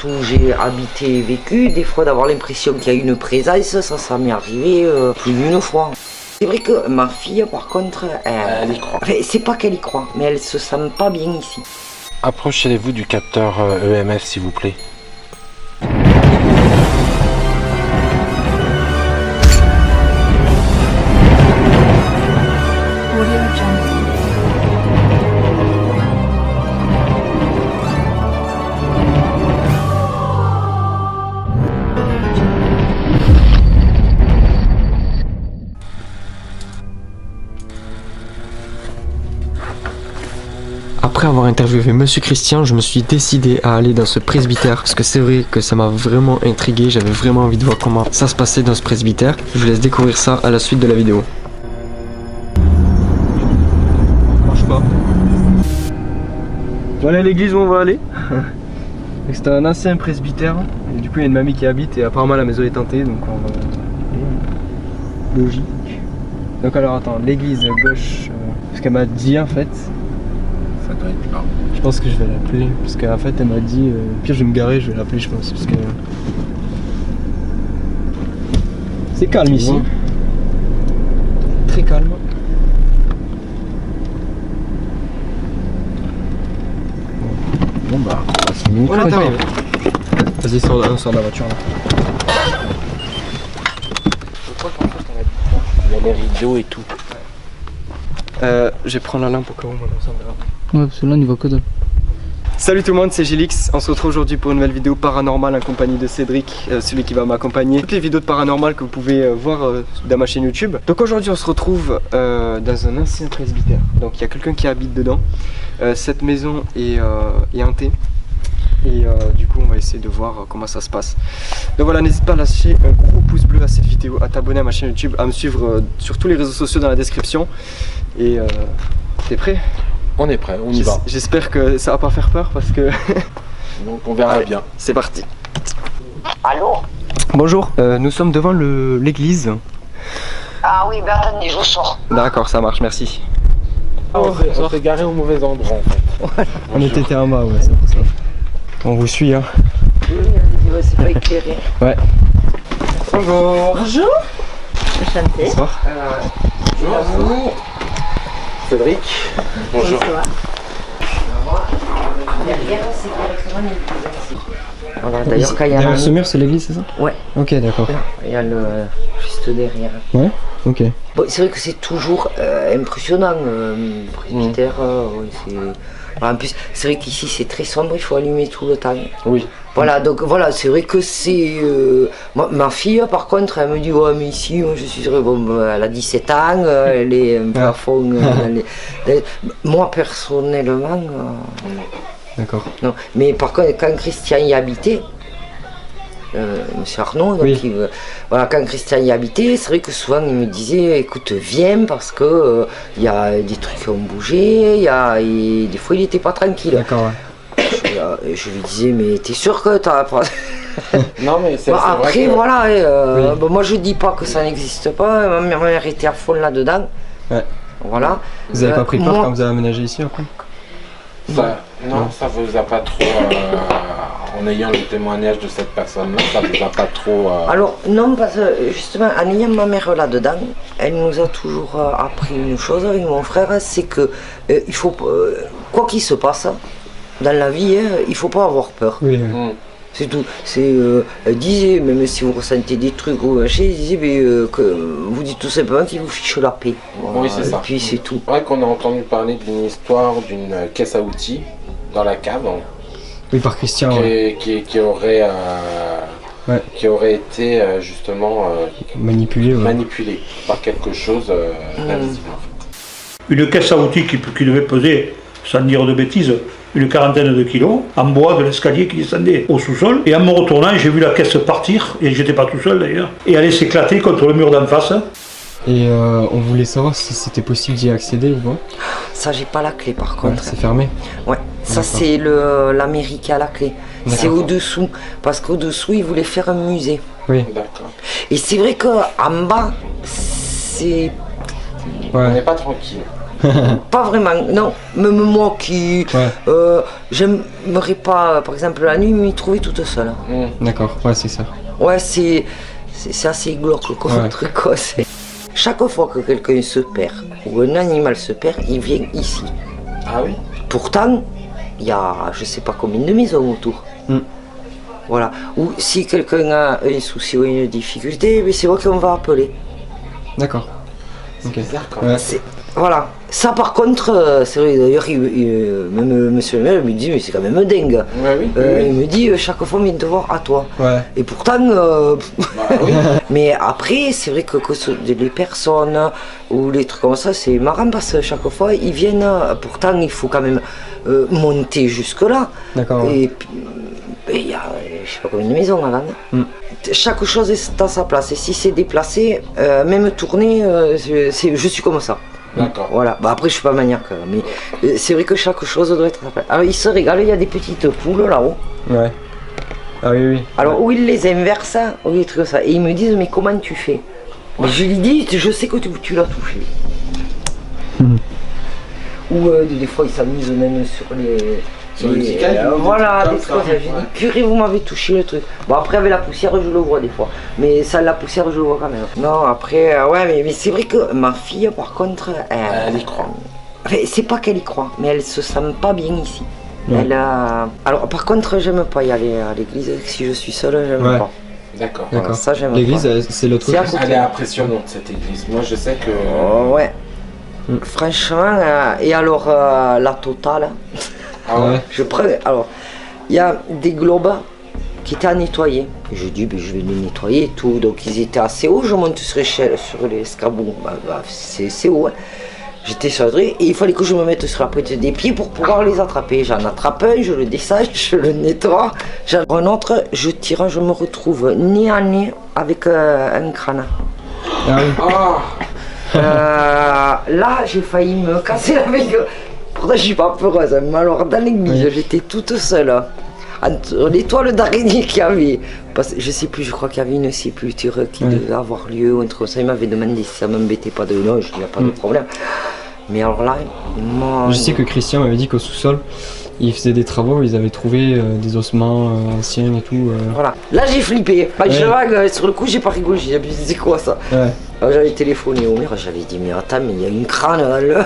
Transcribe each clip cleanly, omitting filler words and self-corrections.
où j'ai habité et vécu, des fois d'avoir l'impression qu'il y a une présence, ça m'est arrivé plus d'une fois. C'est vrai que ma fille, par contre, elle y croit. C'est pas qu'elle y croit, mais elle se sent pas bien ici. Approchez-vous du capteur EMF, s'il vous plaît. Après avoir interviewé Monsieur Christian, je me suis décidé à aller dans ce presbytère parce que c'est vrai que ça m'a vraiment intrigué, j'avais vraiment envie de voir comment ça se passait dans ce presbytère. Je vous laisse découvrir ça à la suite de la vidéo. Marche pas. Voilà l'église où on va aller. C'est un ancien presbytère et du coup il y a une mamie qui habite et apparemment la maison est tentée donc on va... Logique. Donc alors attends, l'église à gauche, ce qu'elle m'a dit en fait. Ça doit être là. Je pense que je vais l'appeler, parce qu'en fait elle m'a dit, pire je vais me garer, je vais l'appeler je pense, parce que... C'est calme ici. Très calme. Bon bah, c'est mieux. On attend. Vas-y, on sort de la voiture là. Je crois qu'en fait elle habite là. Il y a les rideaux et tout. Je vais prendre la lampe au cas où on s'en verra. Ouais, parce que là on y voit que dalle. Salut tout le monde, c'est Gélix. On se retrouve aujourd'hui pour une nouvelle vidéo paranormale en compagnie de Cédric, celui qui va m'accompagner. Toutes les vidéos de paranormal que vous pouvez voir dans ma chaîne YouTube. Donc aujourd'hui on se retrouve dans un ancien presbytère. Donc il y a quelqu'un qui habite dedans. Cette maison est hantée. Et du coup on va essayer de voir comment ça se passe. Donc voilà, n'hésite pas à lâcher un gros pouce bleu à cette vidéo, à t'abonner à ma chaîne YouTube, à me suivre sur tous les réseaux sociaux dans la description. Et t'es prêt? On est prêt, on y va. J'espère que ça va pas faire peur parce que... Donc on verra bien. C'est parti. Allô? Bonjour, nous sommes devant l'église. Ah oui, ben attendez, je sors. D'accord, ça marche, merci. On s'est garé au mauvais endroit en fait. On était en bas, ouais, c'est pour ça. On vous suit, hein. Oui, c'est pas éclairé. Ouais. Bonjour. Bonjour. Enchanté. Bonsoir. Bonjour. Cédric. Bonjour. Derrière, c'est directement l'église. Voilà, d'ailleurs, quand il y a Derrière ce mur, c'est l'église, c'est ça? Ouais. Ok, d'accord. Il y a le juste derrière. Ouais. Ok. Bon, c'est vrai que c'est toujours impressionnant, presbytère. Ouais, en plus, c'est vrai qu'ici c'est très sombre, il faut allumer tout le temps. Oui. Voilà, donc voilà, c'est vrai que c'est... ma fille, par contre, elle me dit, ouais, mais ici, moi, je suis sûre, bon, elle a 17 ans, elle est un peu à fond. Moi, personnellement... D'accord. non. Mais par contre, quand Christian y habitait, Monsieur Arnaud, donc oui. voilà, quand Christian y habitait, c'est vrai que souvent il me disait écoute, viens parce que il y a des trucs qui ont bougé, et des fois il était pas tranquille. D'accord, ouais. Je lui disais mais t'es sûr que t'as pas. Non mais c'est Bon, après vrai que... voilà, oui. bon, moi je dis pas que ça n'existe pas, ma mère était à fond là-dedans. Ouais. Voilà. Vous avez pas pris peur moi, quand vous avez aménagé ici après? Ça, non, ça vous a pas trop... en ayant le témoignage de cette personne-là, ça vous a pas trop... Alors non, parce que justement, en ayant ma mère là-dedans, elle nous a toujours appris une chose avec mon frère, c'est que il faut, quoi qu'il se passe dans la vie, il faut pas avoir peur. Oui. C'est tout. Elle disait, même si vous ressentez des trucs ou machin, elle disait que vous dites tout simplement qu'il vous fiche la paix. Oui, c'est ça. Et puis c'est tout. C'est vrai qu'on a entendu parler d'une histoire d'une caisse à outils dans la cave. Oui, par Christian. Ouais. Qui aurait... Ouais. Qui aurait été justement Manipulé. Ouais. manipulé par quelque chose d'invisible en fait. Une caisse à outils qui devait peser, sans dire de bêtises, une quarantaine de kilos, en bois de l'escalier qui descendait au sous-sol. Et en me retournant, j'ai vu la caisse partir, et j'étais pas tout seul d'ailleurs, et aller s'éclater contre le mur d'en face. Et on voulait savoir si c'était possible d'y accéder ou pas. Ça, j'ai pas la clé par Ouais, contre. c'est fermé. Ouais, ça D'accord. c'est la mairie qui a la clé. C'est D'accord. au-dessous, parce qu'au-dessous, ils voulaient faire un musée. Oui. D'accord. Et c'est vrai qu'en bas, c'est... On n'est Ouais. pas tranquille. Pas vraiment, non. Même moi qui... j'aimerais pas, par exemple, la nuit, m'y trouver toute seule. D'accord, ouais, c'est ça. Ouais, c'est assez glauque comme truc, quoi. Chaque fois que quelqu'un se perd, ou un animal se perd, il vient ici. Ah oui? Pourtant, il y a je sais pas combien de maisons autour. Voilà. Ou si quelqu'un a un souci ou une difficulté, c'est vrai qu'on va appeler. D'accord. Ok. Voilà. Ça par contre, c'est vrai d'ailleurs, même monsieur le maire me dit mais c'est quand même dingue. Il me dit chaque fois on vient te voir à toi. Et pourtant, mais après c'est vrai que les personnes ou les trucs comme ça c'est marrant parce que chaque fois ils viennent, pourtant il faut quand même monter jusque là. D'accord. Et il y a je sais pas combien de maisons avant. Chaque chose est à sa place et si c'est déplacé, même tourner, je suis comme ça. D'accord. Voilà, bah après je suis pas maniaque, mais c'est vrai que chaque chose doit être à sa place. Alors ils se régalent, il y a des petites poules là-haut. Ouais. Ah oui. Alors où ils les inversent, ou des trucs comme ça, et ils me disent mais comment tu fais? Mais je lui dis, je sais que tu l'as touché. Ou des fois ils s'amusent même sur les... voilà, des trucs comme ça. J'ai dit, purée, vous m'avez touché le truc. Bon, après, avec la poussière, je le vois des fois. Mais ça, la poussière, je le vois quand même. Non, après, ouais, mais c'est vrai que ma fille, par contre, elle y croit. Enfin, c'est pas qu'elle y croit, mais elle se sent pas bien ici. Elle a... Alors, par contre, j'aime pas y aller à l'église. Si je suis seule, j'aime pas. D'accord. Voilà, ça, j'aime pas. L'église, c'est l'autre côté. Elle est impressionnante, cette église. Moi, je sais que... ouais. Franchement, et alors, la totale... Ah ouais. Alors, il y a des globes qui étaient à nettoyer. Et je dis, ben, je vais les nettoyer et tout. Donc, ils étaient assez hauts. Je monte sur l'échelle, sur les escabeaux. C'est haut. Hein. J'étais sur le truc et il fallait que je me mette sur la pointe des pieds pour pouvoir les attraper. J'en attrape un, je le dessage, je le nettoie. J'en un autre, je tire, je me retrouve nez à nez avec un crâne. Ah oui. Là, j'ai failli me casser la figure. Pourtant, je suis pas peureuse, mais alors dans l'église, j'étais toute seule. Entre les toiles d'araignée qu'il y avait, parce que je sais plus, je crois qu'il y avait une sépulture qui devait avoir lieu ou un truc comme ça. Il m'avait demandé si ça m'embêtait pas de non, je dis, il n'y a pas de problème. Mais alors là, moi. Je sais que Christian m'avait dit qu'au sous-sol, ils faisaient des travaux, ils avaient trouvé des ossements anciens et tout. Voilà. Là, j'ai flippé. Sur le coup, j'ai pas rigolé. J'ai dit, c'est quoi ça? Alors, j'avais téléphoné au maire, j'avais dit, mais attends, mais il y a une crâne dans le.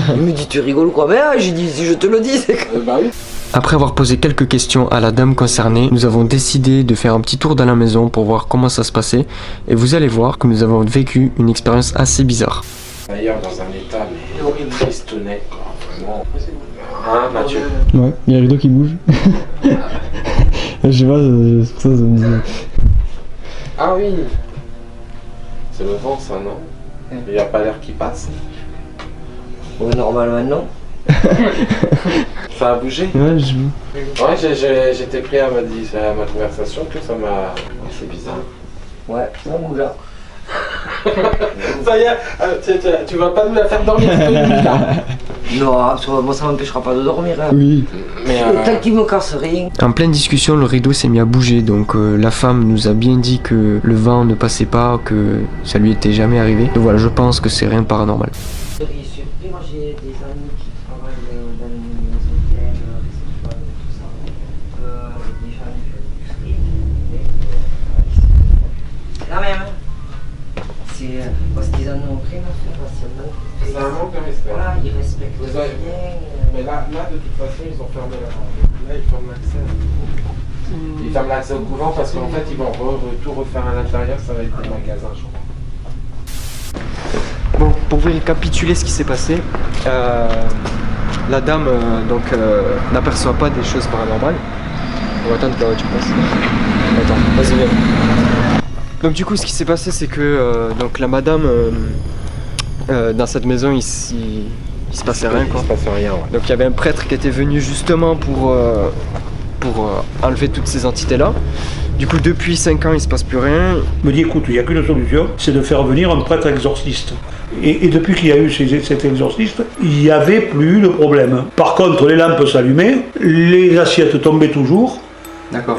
Il me dit, tu rigoles quoi? Mais j'ai dit, si je te le dis, c'est que... Bah oui. Après avoir posé quelques questions à la dame concernée, nous avons décidé de faire un petit tour dans la maison pour voir comment ça se passait. Et vous allez voir que nous avons vécu une expérience assez bizarre. D'ailleurs, dans un état mais tristonnait, quoi. Vraiment. Hein, Mathieu? Ouais, il y a le rideau qui bouge. Je sais pas, c'est pour ça que ça me dit. Ah oui. C'est le vent, ça, non? Il n'y a pas l'air qui passe. Ouais, normalement, non. Ça a bougé? Ouais, je... Ouais, j'étais pris à ma conversation que ça m'a... C'est bizarre. Ouais, ça bouge là. Ça y est, tu vas pas nous la faire dormir cette nuit là? Non, moi ça m'empêchera pas de dormir. Hein. Oui. Mais tant qu'il me casse rien. En pleine discussion, le rideau s'est mis à bouger, donc la femme nous a bien dit que le vent ne passait pas, que ça lui était jamais arrivé. Donc voilà, je pense que c'est rien de paranormal. Moi j'ai des amis qui travaillent dans les hôtels, tout ça. Déjà ils font la même. C'est parce qu'ils en ont rien à faire. c'est un manque de respect. Voilà, ils respectent Vous bien. avez- Mais là, de toute façon, ils ont fermé la... Là, ils ferment l'accès. Ils ferment l'accès au couvent parce qu'en fait, ils vont tout refaire à l'intérieur, ça va être des magasins, je crois. Bon, pour vous récapituler ce qui s'est passé, la dame n'aperçoit pas des choses paranormales. On va attendre que la voiture passe. Attends, vas-y viens. Donc du coup ce qui s'est passé c'est que donc la madame dans cette maison il se passait rien quoi. Il se passait rien, ouais. Donc il y avait un prêtre qui était venu justement pour enlever toutes ces entités là. Du coup depuis 5 ans il se passe plus rien. Il me dit écoute, il n'y a qu'une solution, c'est de faire venir un prêtre exorciste. Et depuis qu'il y a eu cet exorciste, il n'y avait plus de problème. Par contre, les lampes s'allumaient, les assiettes tombaient toujours,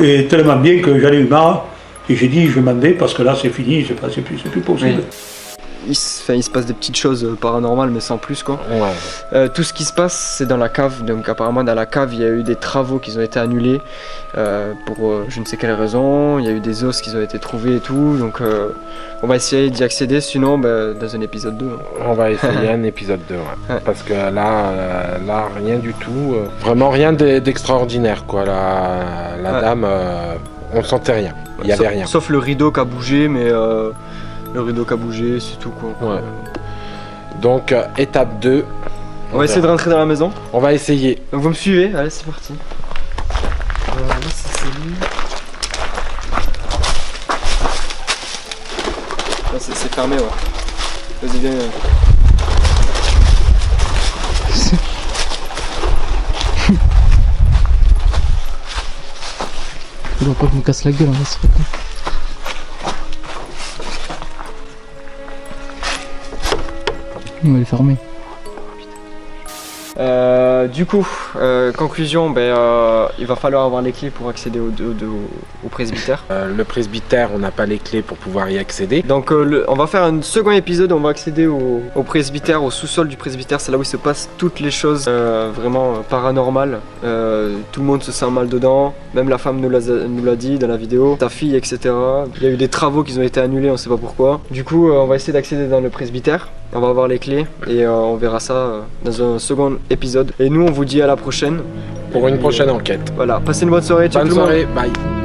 et tellement bien que j'en ai eu marre. Et j'ai dit, je m'en vais parce que là c'est fini, c'est plus possible. Oui. il se passe des petites choses paranormales, mais sans plus quoi. Ouais. Tout ce qui se passe, c'est dans la cave. Donc apparemment dans la cave, il y a eu des travaux qui ont été annulés pour je ne sais quelle raison. Il y a eu des os qui ont été trouvés et tout. Donc on va essayer d'y accéder. Sinon, dans un épisode 2. On va essayer un épisode 2, ouais. Parce que là, rien du tout. Vraiment rien d'extraordinaire, quoi. La dame, on sentait rien. Il n'y avait rien. Sauf le rideau qui a bougé, mais le rideau qui a bougé, c'est tout quoi. Ouais. Donc étape 2. On va essayer de rentrer dans la maison. On va essayer. Donc vous me suivez, allez c'est parti. Là c'est lui. Là c'est fermé ouais. Vas-y viens. Il doit pas que je me casse la gueule, hein, c'est pas on va les fermer. Du coup, conclusion, il va falloir avoir les clés pour accéder au presbytère. Le presbytère, on n'a pas les clés pour pouvoir y accéder. Donc on va faire un second épisode, on va accéder au presbytère, au sous-sol du presbytère. C'est là où il se passe toutes les choses vraiment paranormales. Tout le monde se sent mal dedans, même la femme nous l'a dit dans la vidéo, sa fille, etc. Il y a eu des travaux qui ont été annulés, on sait pas pourquoi. Du coup, on va essayer d'accéder dans le presbytère. On va avoir les clés et on verra ça dans un second épisode. Et nous, on vous dit à la prochaine. Pour une prochaine enquête. Voilà, passez une bonne soirée. Ciao Bonne tout le monde. soirée, bye.